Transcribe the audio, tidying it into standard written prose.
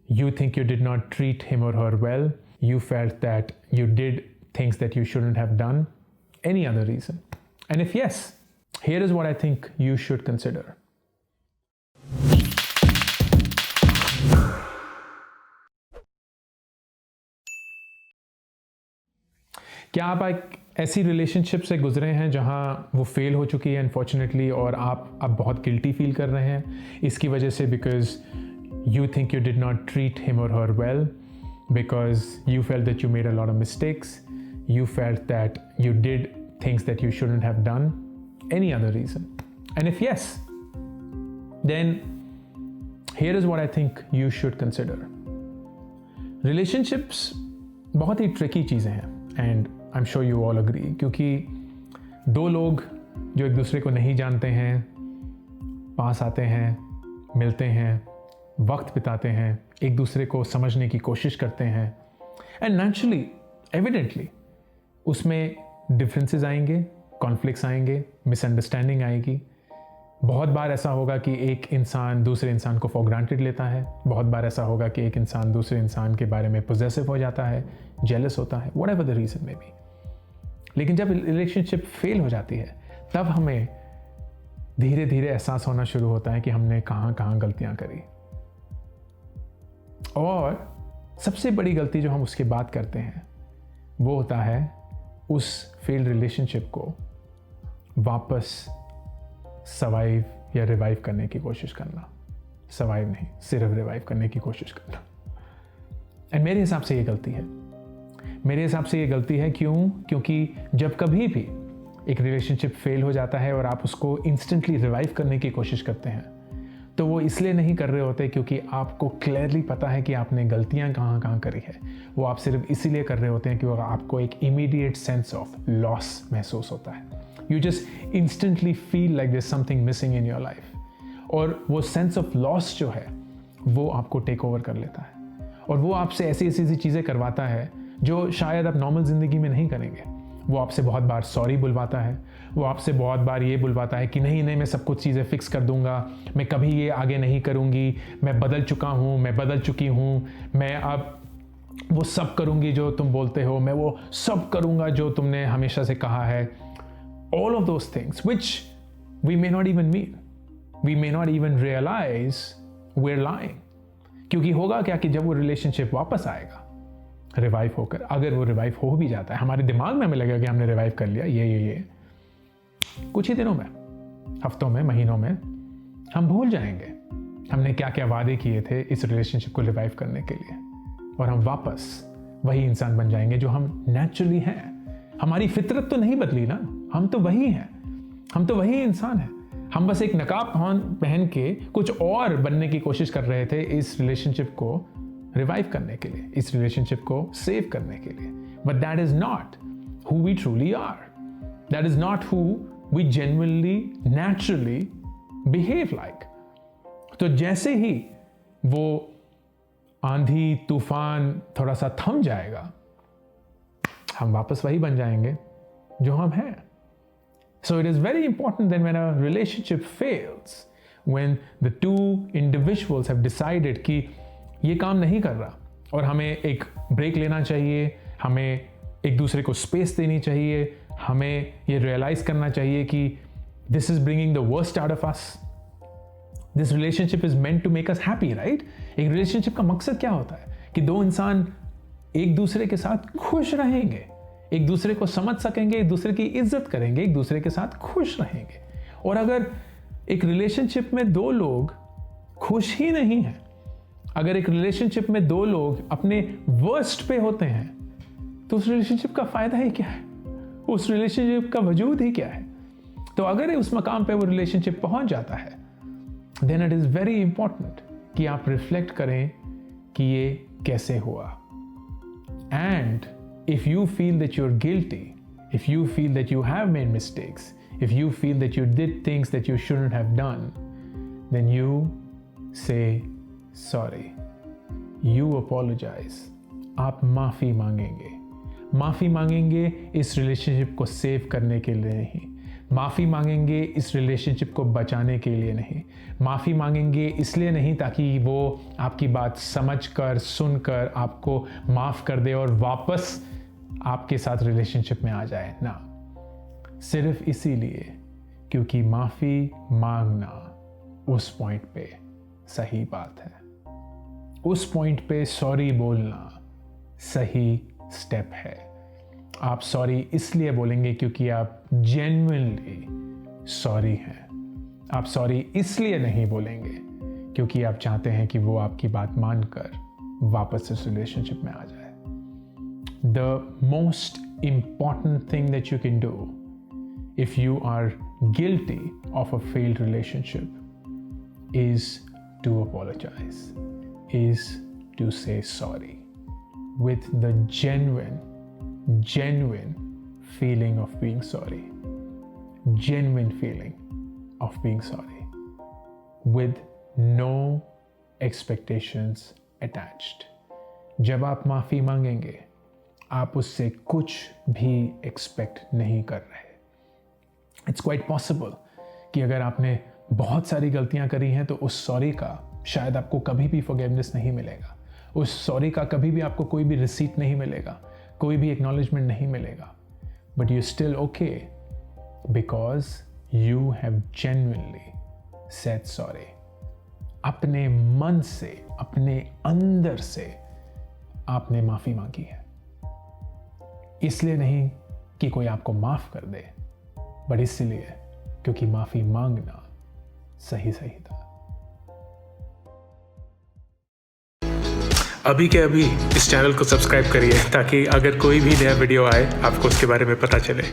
You think you did not treat him or her well. You felt that you did things that you shouldn't have done. Any other reason? And if yes, here is what I think you should consider. क्या आप एक ऐसी relationship से गुजरे हैं जहां वो fail हो चुकी है अनफॉर्चुनेटली, और आप अब बहुत गिल्टी फील कर रहे हैं इसकी वजह से, because you think you did not treat him or her well, because you felt that you made a lot of mistakes, you felt that you did things that you shouldn't have done, any other reason? And if yes, then here is what I think you should consider. Relationships बहुत ही tricky चीज़ें हैं, and I'm sure you all agree, क्योंकि दो लोग जो एक दूसरे को नहीं जानते हैं पास आते हैं, मिलते हैं, वक्त बिताते हैं, एक दूसरे को समझने की कोशिश करते हैं, एंड नेचुरली एविडेंटली उसमें डिफरेंसेस आएंगे, कॉन्फ्लिक्ट्स आएंगे, मिसअंडरस्टैंडिंग आएगी। बहुत बार ऐसा होगा कि एक इंसान दूसरे इंसान को फॉर ग्रांटेड लेता है, बहुत बार ऐसा होगा कि एक इंसान दूसरे इंसान के बारे में पोजेसिव हो जाता है, जेलस होता है, whatever the reason may be. लेकिन जब रिलेशनशिप फेल हो जाती है तब हमें धीरे धीरे एहसास होना शुरू होता है कि हमने कहाँ कहाँ गलतियाँ करी, और सबसे बड़ी गलती जो हम उसके बाद करते हैं वो होता है उस फेल्ड रिलेशनशिप को वापस सर्वाइव या रिवाइव करने की कोशिश करना। सर्वाइव नहीं, सिर्फ रिवाइव करने की कोशिश करना। एंड मेरे हिसाब से ये गलती है। मेरे हिसाब से ये गलती है क्योंकि जब कभी भी एक रिलेशनशिप फेल हो जाता है और आप उसको इंस्टेंटली रिवाइव करने की कोशिश करते हैं, तो वो इसलिए नहीं कर रहे होते क्योंकि आपको क्लियरली पता है कि आपने गलतियां कहाँ कहाँ करी है। वो आप सिर्फ इसीलिए कर रहे होते हैं क्योंकि आपको एक इमीडिएट सेंस ऑफ लॉस महसूस होता है। You just instantly feel like there something missing in your life, और वो सेंस ऑफ लॉस जो है वो आपको टेक ओवर कर लेता है, और वो आपसे ऐसी ऐसी चीज़ें करवाता है जो शायद आप नॉर्मल ज़िंदगी में नहीं करेंगे। वो आपसे बहुत बार सॉरी बुलवाता है, वो आपसे बहुत बार ये बुलवाता है कि नहीं मैं सब कुछ चीज़ें फिक्स कर दूंगा, मैं कभी ये आगे नहीं करूँगी, मैं बदल चुका हूँ, मैं बदल चुकी हूँ, मैं अब वो सब करूँगी जो तुम बोलते हो, मैं वो सब करूँगा जो तुमने हमेशा से कहा है। All of those things which we may not even mean, we may not even realise we are lying. क्योंकि होगा क्या कि जब वो रिलेशनशिप वापस आएगा रिवाइव होकर, अगर वो रिवाइव हो भी जाता है, हमारे दिमाग में हमें लगेगा कि हमने रिवाइव कर लिया, ये कुछ ही दिनों में, हफ्तों में, महीनों में हम भूल जाएंगे हमने क्या क्या वादे किए थे इस रिलेशनशिप को रिवाइव करने के लिए, और हम वापस वही इंसान बन जाएंगे जो हम नेचुरली हैं। हमारी फितरत तो नहीं बदली ना, हम तो वही हैं, हम तो वही इंसान हैं। हम बस एक नकाब पहन के कुछ और बनने की कोशिश कर रहे थे इस रिलेशनशिप को रिवाइव करने के लिए, इस रिलेशनशिप को सेव करने के लिए। But that is not who we truly are, that is not who we genuinely naturally behave like. तो जैसे ही वो आंधी तूफान थोड़ा सा थम जाएगा, हम वापस वही बन जाएंगे जो हम हैं। So it is very important that when a relationship fails, when the two individuals have decided कि ये काम नहीं कर रहा और हमें एक ब्रेक लेना चाहिए, हमें एक दूसरे को स्पेस देनी चाहिए, हमें ये रियलाइज करना चाहिए कि this is bringing the worst out of us. This relationship is meant to make us happy, right? एक रिलेशनशिप का मकसद क्या होता है कि दो इंसान एक दूसरे के साथ खुश रहेंगे, एक दूसरे को समझ सकेंगे, एक दूसरे की इज्जत करेंगे, एक दूसरे के साथ खुश रहेंगे। और अगर एक रिलेशनशिप में दो लोग खुश ही नहीं हैं, अगर एक रिलेशनशिप में दो लोग अपने वर्स्ट पे होते हैं, तो उस रिलेशनशिप का फायदा ही क्या है, उस रिलेशनशिप का वजूद ही क्या है। तो अगर उस मकाम पे वो रिलेशनशिप पहुंच जाता है, then it is very important कि आप रिफ्लेक्ट करें कि ये कैसे हुआ। And if you feel that you're guilty, if you feel that you have made mistakes, if you feel that you did things that you shouldn't have done, then you say sorry. You apologize. आप माफ़ी मांगेंगे। माफ़ी मांगेंगे इस relationship को save करने के लिए नहीं, माफ़ी मांगेंगे इस रिलेशनशिप को बचाने के लिए नहीं, माफ़ी मांगेंगे इसलिए नहीं ताकि वो आपकी बात समझकर सुनकर आपको माफ़ कर दे और वापस आपके साथ रिलेशनशिप में आ जाए ना, सिर्फ इसीलिए क्योंकि माफ़ी मांगना उस पॉइंट पे सही बात है, उस पॉइंट पे सॉरी बोलना सही स्टेप है। आप सॉरी इसलिए बोलेंगे क्योंकि आप जेन्युइनली सॉरी हैं। आप सॉरी इसलिए नहीं बोलेंगे क्योंकि आप चाहते हैं कि वो आपकी बात मानकर वापस इस रिलेशनशिप में आ जाए। The most important thing that you can do if you are guilty of a failed relationship is to apologize, is to say sorry with the genuine feeling of being sorry, genuine feeling of being sorry with no expectations attached. जब आप माफ़ी मांगेंगे आप उससे कुछ भी expect नहीं कर रहे। इट्स क्वाइट पॉसिबल कि अगर आपने बहुत सारी गलतियां करी हैं तो उस सॉरी का शायद आपको कभी भी फॉरगिवनेस नहीं मिलेगा, उस सॉरी का कभी भी आपको कोई भी रिसीट नहीं मिलेगा, कोई भी एक्नॉलेजमेंट नहीं मिलेगा, but you still okay because you have genuinely said sorry. अपने मन से, अपने अंदर से आपने माफी मांगी है, इसलिए नहीं कि कोई आपको माफ कर दे, बट इसलिए क्योंकि माफी मांगना सही था। अभी के अभी इस चैनल को सब्सक्राइब करिए ताकि अगर कोई भी नया वीडियो आए आपको उसके बारे में पता चले।